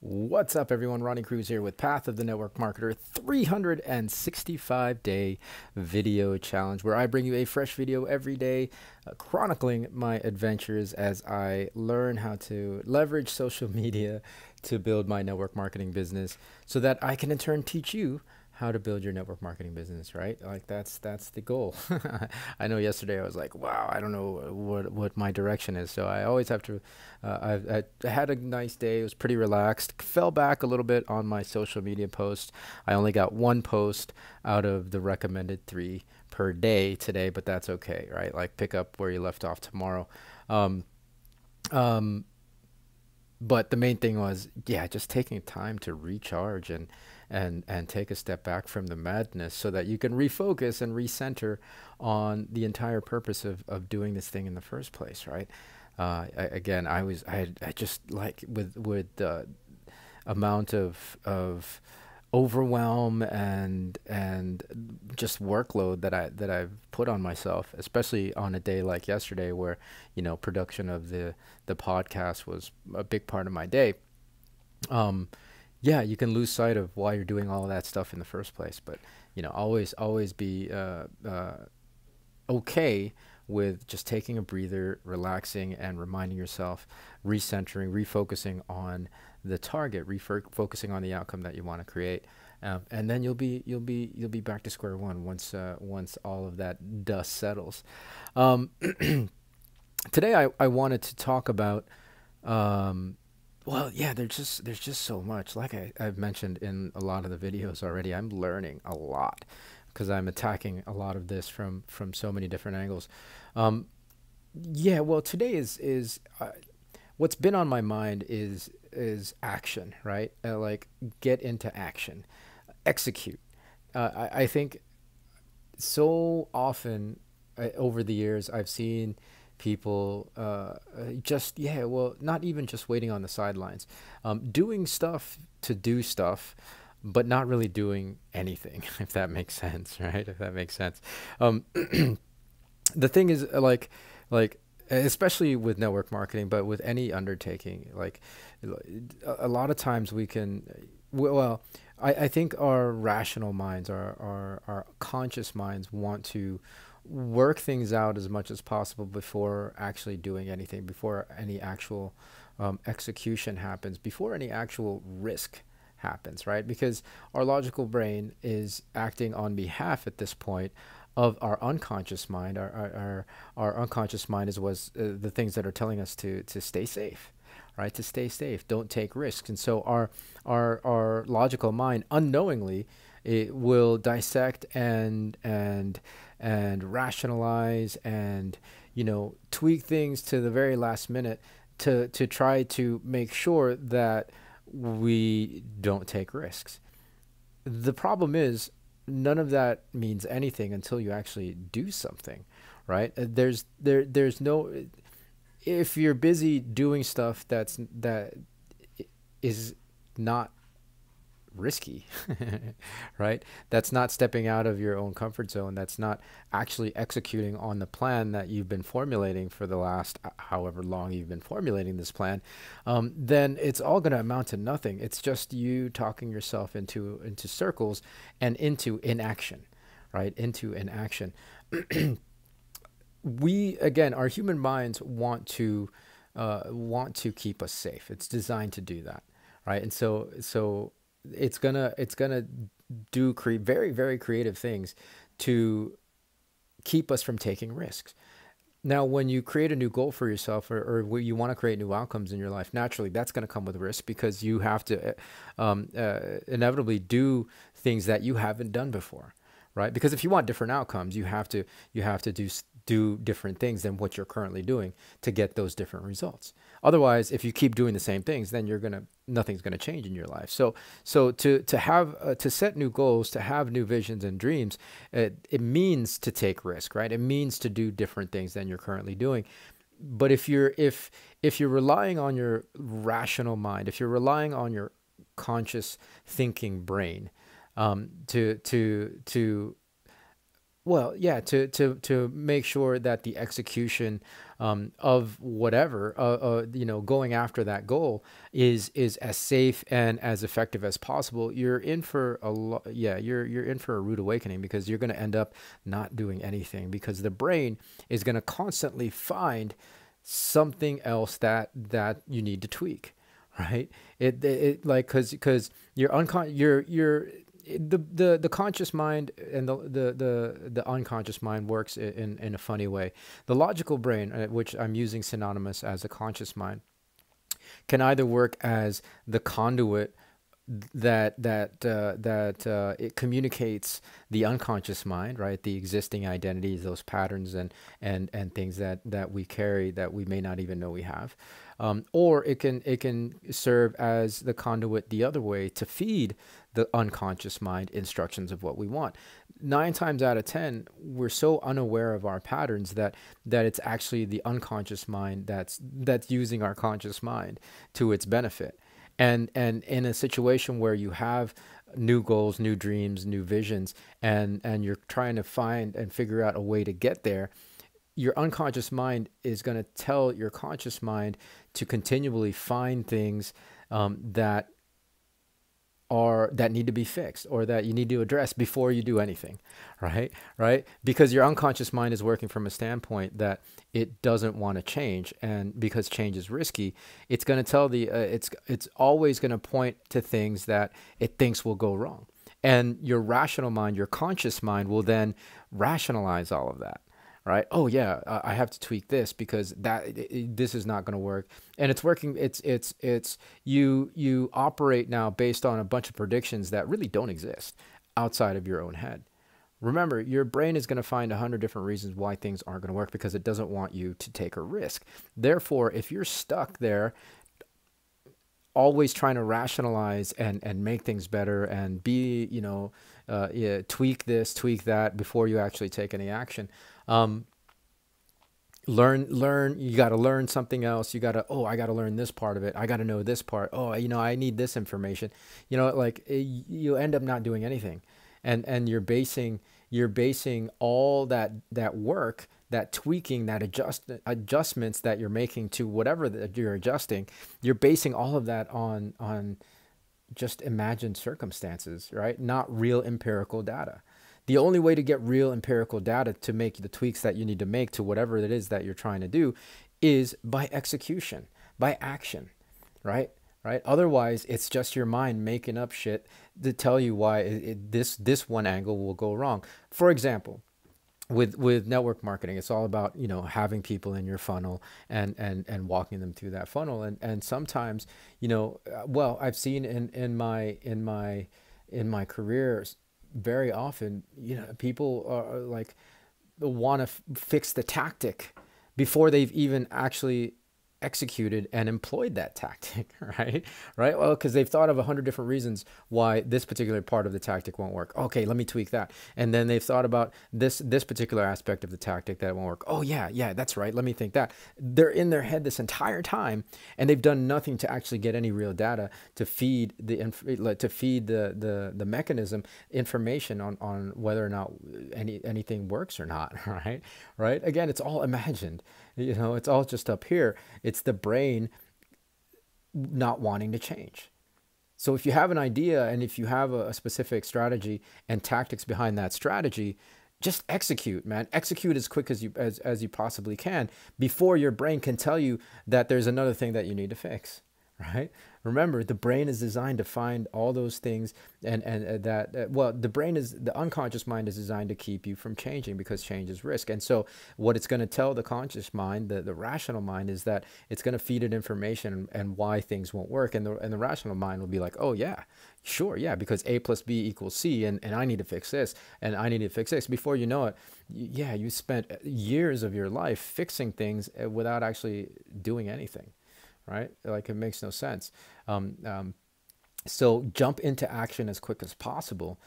What's up, everyone? Ronnie Cruz here with Path of the Network Marketer 365-day video challenge, where I bring you a fresh video every day, chronicling my adventures as I learn how to leverage social media to build my network marketing business so that I can in turn teach you how to build your network marketing business, right? Like that's the goal. I know yesterday I was like, wow, I don't know what my direction is. So I always have to, I had a nice day. It was pretty relaxed. Fell back a little bit on my social media posts. I only got one post out of the recommended 3 per day today, but that's okay, right? Like pick up where you left off tomorrow. Um, um, but the main thing was, yeah, just taking time to recharge and take a step back from the madness so that you can refocus and recenter on the entire purpose of doing this thing in the first place, right? Again, I just like with the amount of overwhelm and just workload that I've put on myself, especially on a day like yesterday where, production of the podcast was a big part of my day. Yeah, you can lose sight of why you're doing all of that stuff in the first place. But, always be okay with just taking a breather, relaxing, and reminding yourself, recentering, refocusing on the target, refocusing on the outcome that you want to create, and then you'll be back to square one once all of that dust settles. Today, I wanted to talk about. Well, yeah, there's just so much. Like I've mentioned in a lot of the videos already, I'm learning a lot because I'm attacking a lot of this from so many different angles. Um, yeah, well, today is what's been on my mind is action, right? Like get into action, execute. I think so often over the years I've seen people just, yeah, well, not even just waiting on the sidelines, doing stuff to do stuff, but not really doing anything, if that makes sense, right? If that makes sense. um, the thing is, like especially with network marketing, but with any undertaking, like a lot of times we can, well, I think our rational minds, our conscious minds want to work things out as much as possible before actually doing anything, before any actual execution happens, before any actual risk happens, right? Because our logical brain is acting on behalf at this point of our unconscious mind. Our unconscious mind was the things that are telling us to stay safe, right? To stay safe, don't take risks. And so our logical mind unknowingly, it will dissect and rationalize and tweak things to the very last minute to try to make sure that we don't take risks. The problem is none of that means anything until you actually do something, right? There's no, if you're busy doing stuff that is not risky, right? That's not stepping out of your own comfort zone. That's not actually executing on the plan that you've been formulating for the last however long you've been formulating this plan. Then it's all going to amount to nothing. It's just you talking yourself into circles and into inaction, right? Into inaction. We, again, our human minds want to keep us safe. It's designed to do that, right? And so it's gonna do very, very creative things to keep us from taking risks. Now, when you create a new goal for yourself, or where you want to create new outcomes in your life, naturally that's going to come with risk because you have to inevitably do things that you haven't done before, right? Because if you want different outcomes, you have to do different things than what you're currently doing to get those different results. Otherwise, if you keep doing the same things, then nothing's gonna change in your life. So to have to set new goals, to have new visions and dreams, it means to take risk, right? It means to do different things than you're currently doing. But if you're relying on your rational mind, if you're relying on your conscious thinking brain, to Well, yeah, to make sure that the execution of whatever, going after that goal is as safe and as effective as possible. You're in for a yeah, you're in for a rude awakening, because you're going to end up not doing anything, because the brain is going to constantly find something else that you need to tweak, right? It like, because you're the conscious mind and the unconscious mind works in a funny way. The logical brain, which I'm using synonymous as the conscious mind, can either work as the conduit that it communicates the unconscious mind, right? The existing identities, those patterns and things that we carry that we may not even know we have, or it can serve as the conduit the other way to feed the unconscious mind instructions of what we want. 9 times out of 10, we're so unaware of our patterns that it's actually the unconscious mind that's using our conscious mind to its benefit. And in a situation where you have new goals, new dreams, new visions, and you're trying to find and figure out a way to get there, your unconscious mind is going to tell your conscious mind to continually find things that need to be fixed, or that you need to address before you do anything, right, because your unconscious mind is working from a standpoint that it doesn't want to change, and because change is risky, it's going to tell it's always going to point to things that it thinks will go wrong, and your rational mind, your conscious mind, will then rationalize all of that, right? Oh yeah, I have to tweak this because this is not going to work, and it's working. It's you operate now based on a bunch of predictions that really don't exist outside of your own head. Remember, your brain is going to find 100 different reasons why things aren't going to work, because it doesn't want you to take a risk. Therefore, if you're stuck there always trying to rationalize and make things better and be, yeah, tweak this, tweak that before you actually take any action. Um, learn, you got to learn something else. You got to, oh, I got to learn this part of it. I got to know this part. Oh, I need this information. Like you end up not doing anything. And you're basing all that work, that tweaking, that adjustments that you're making to whatever that you're adjusting, you're basing all of that on just imagined circumstances, right? Not real empirical data. The only way to get real empirical data to make the tweaks that you need to make to whatever it is that you're trying to do is by execution, by action, right? Right? Otherwise, it's just your mind making up shit to tell you why this one angle will go wrong. For example, with network marketing, it's all about, having people in your funnel and walking them through that funnel. And sometimes, well, I've seen in my careers very often, people are like want to fix the tactic before they've even actually executed and employed that tactic, right? Well, because they've thought of 100 different reasons why this particular part of the tactic won't work. Okay, let me tweak that. And then they've thought about this particular aspect of the tactic that won't work. Oh yeah, that's right. Let me think that. They're in their head this entire time, and they've done nothing to actually get any real data to feed the mechanism information on whether or not anything works or not, right? Again, it's all imagined. It's all just up here. It's the brain not wanting to change. So if you have an idea and if you have a specific strategy and tactics behind that strategy, just execute, man. Execute as quick as you possibly can before your brain can tell you that there's another thing that you need to fix, right? Remember, the brain is designed to find all those things, and the unconscious mind is designed to keep you from changing, because change is risk. And so what it's going to tell the conscious mind, the rational mind, is that it's going to feed it information and why things won't work. And the rational mind will be like, oh yeah, sure, yeah, because A plus B equals C, and I need to fix this, and I need to fix this. Before you know it, yeah, you spent years of your life fixing things without actually doing anything. Right? Like, it makes no sense. So jump into action as quick as possible.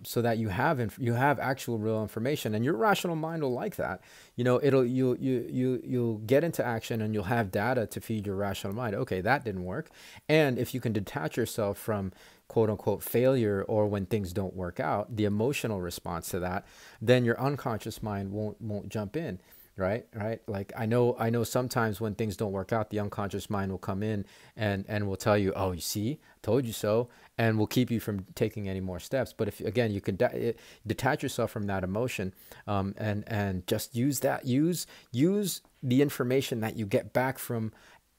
so that you have actual real information, and your rational mind will like that. You know, you'll get into action, and you'll have data to feed your rational mind. Okay, that didn't work. And if you can detach yourself from quote unquote failure, or when things don't work out, the emotional response to that, then your unconscious mind won't jump in. Right. Like I know sometimes when things don't work out, the unconscious mind will come in and will tell you, oh, you see, told you so, and will keep you from taking any more steps. But if, again, you can detach yourself from that emotion, and just use the information that you get back from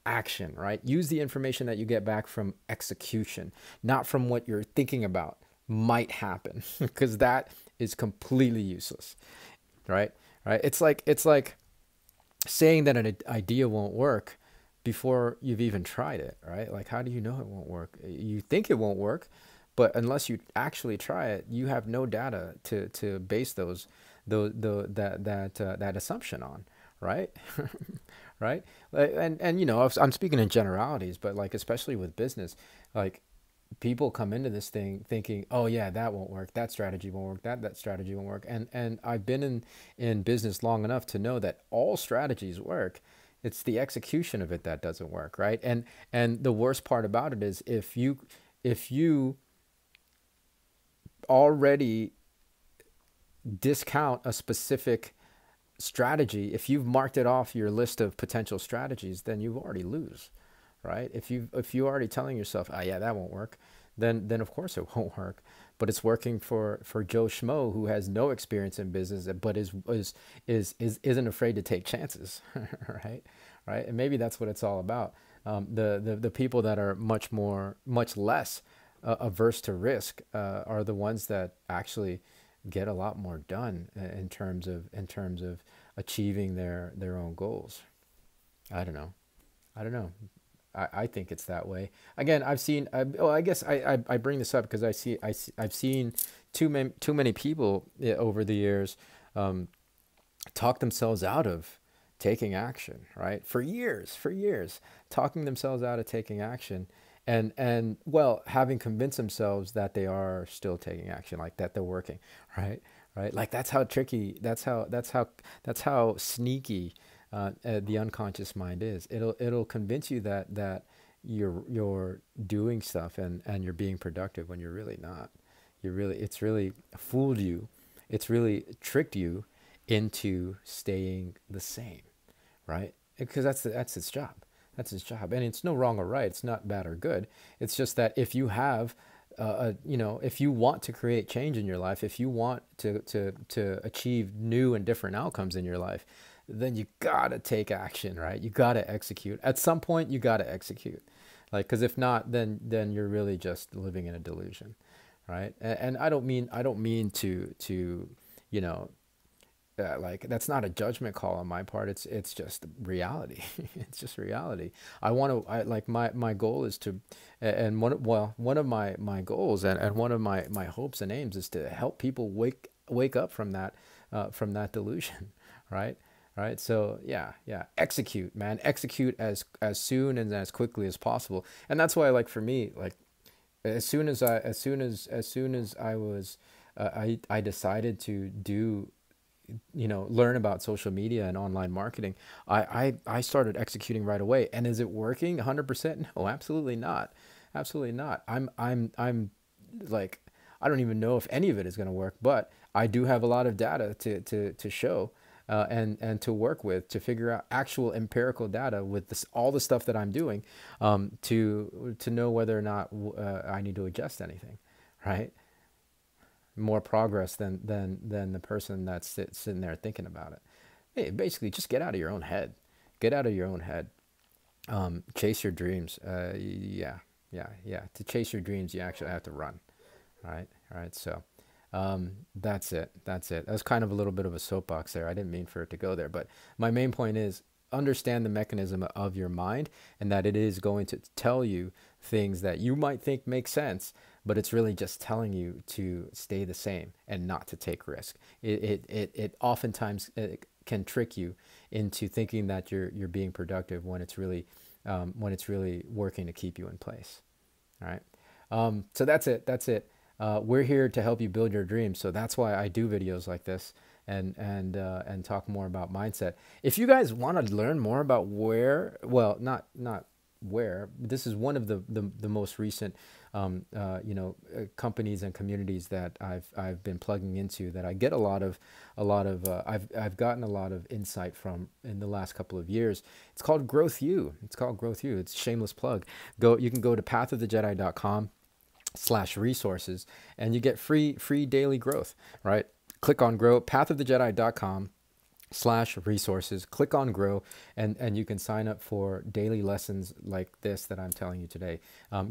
action, right? Use the information that you get back from execution, not from what you're thinking about might happen, because that is completely useless, right? Right? It's like saying that an idea won't work before you've even tried it, right? Like, how do you know it won't work? You think it won't work, but unless you actually try it, you have no data to base that assumption on, right? Right? And you know, I'm speaking in generalities, but like especially with business, like people come into this thing thinking, oh yeah, that won't work, that strategy won't work, that strategy won't work. And I've been in business long enough to know that all strategies work. It's the execution of it that doesn't work, right? And the worst part about it is, if you already discount a specific strategy, if you've marked it off your list of potential strategies, then you already lose, right? If you already telling yourself, oh yeah, that won't work, then of course it won't work. But it's working for Joe Schmo, who has no experience in business, but isn't afraid to take chances, right? Right? And maybe that's what it's all about. The people that are much less averse to risk are the ones that actually get a lot more done in terms of achieving their own goals. I don't know. I don't know. I think it's that way. Again, I've seen. Well, I guess I bring this up because I've seen too many people, over the years, talk themselves out of taking action. Right, for years, talking themselves out of taking action, and well, having convinced themselves that they are still taking action, like that they're working. Right, right. Like that's how tricky. That's how sneaky the unconscious mind is. It'll convince you that you're doing stuff and you're being productive when you're really not. It's really fooled you. It's really tricked you into staying the same, right? Because that's its job. That's its job, and it's no wrong or right. It's not bad or good. It's just that if you have if you want to create change in your life, if you want to achieve new and different outcomes in your life, then you gotta take action, right? You gotta execute. At some point, you gotta execute, like, because if not, then you're really just living in a delusion, right? And I don't mean to you know like, that's not a judgment call on my part. It's just reality. It's just reality. I like, my goal is to, and one of my goals, and one of my hopes and aims is to help people wake up from that delusion, right? Right. So yeah, execute, man, execute as soon and as quickly as possible. And that's why, like, for me, like, as soon as I was, I decided to learn about social media and online marketing. I started executing right away. And is it working 100%? No, absolutely not. Absolutely not. I'm like, I don't even know if any of it is going to work, but I do have a lot of data to show, and to work with, to figure out actual empirical data with all the stuff that I'm doing, to know whether or not I need to adjust anything, right? More progress than the person that's sitting there thinking about it. Hey, basically, just get out of your own head. Get out of your own head. Chase your dreams. Yeah. To chase your dreams, you actually have to run. Right. All right. So, that's it. That's it. That's kind of a little bit of a soapbox there. I didn't mean for it to go there, but my main point is, understand the mechanism of your mind, and that it is going to tell you things that you might think make sense, but it's really just telling you to stay the same and not to take risk. It oftentimes can trick you into thinking that you're being productive when it's really working to keep you in place. All right. So that's it. That's it. we're here to help you build your dreams. So that's why I do videos like this and talk more about mindset. If you guys want to learn more about where, well, not where, this is one of the most recent companies and communities that I've been plugging into, that I get a lot of I've gotten a lot of insight from in the last couple of years. It's called Growth You. It's called Growth You. It's a shameless plug. You can go to pathofthejedi.com/resources and you get free daily growth, right? Click on grow, pathofthejedi.com/resources, click on grow, and you can sign up for daily lessons like this that I'm telling you today.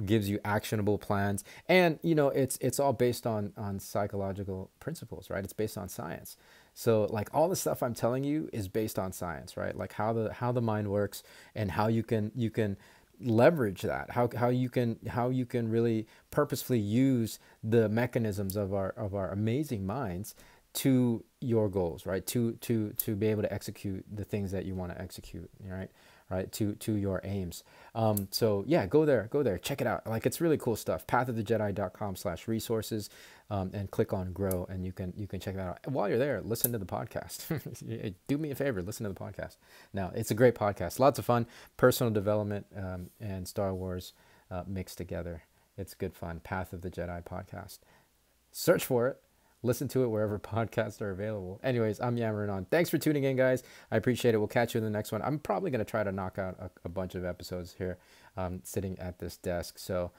Gives you actionable plans, and it's all based on psychological principles, right? It's based on science. So like all the stuff I'm telling you is based on science, right? Like how the mind works and how you can leverage that, how you can really purposefully use the mechanisms of our amazing minds to your goals, right? To be able to execute the things that you want to execute, right? To your aims. So yeah, go there, check it out. Like, it's really cool stuff. pathofthejedi.com/resources, and click on grow, and you can check that out. And while you're there, listen to the podcast. Do me a favor, listen to the podcast. Now, it's a great podcast, lots of fun, personal development, and Star Wars mixed together. It's good fun. Path of the Jedi podcast. Search for it. Listen to it wherever podcasts are available. Anyways, I'm yammering on. Thanks for tuning in, guys. I appreciate it. We'll catch you in the next one. I'm probably going to try to knock out a bunch of episodes here, sitting at this desk. So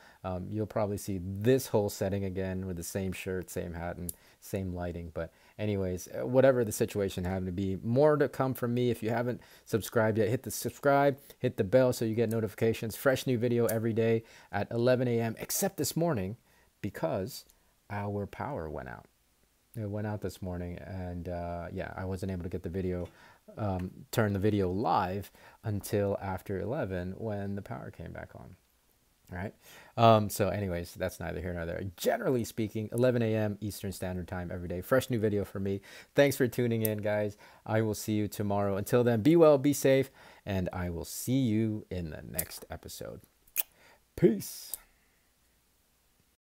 you'll probably see this whole setting again with the same shirt, same hat, and same lighting. But anyways, whatever the situation happened to be, more to come from me. If you haven't subscribed yet, hit the subscribe, hit the bell so you get notifications. Fresh new video every day at 11 a.m., except this morning because our power went out. It went out this morning, and yeah, I wasn't able to get the video, turn the video live until after 11 when the power came back on. All right. So anyways, that's neither here nor there. Generally speaking, 11 a.m. Eastern Standard Time every day. Fresh new video for me. Thanks for tuning in, guys. I will see you tomorrow. Until then, be well, be safe, and I will see you in the next episode. Peace.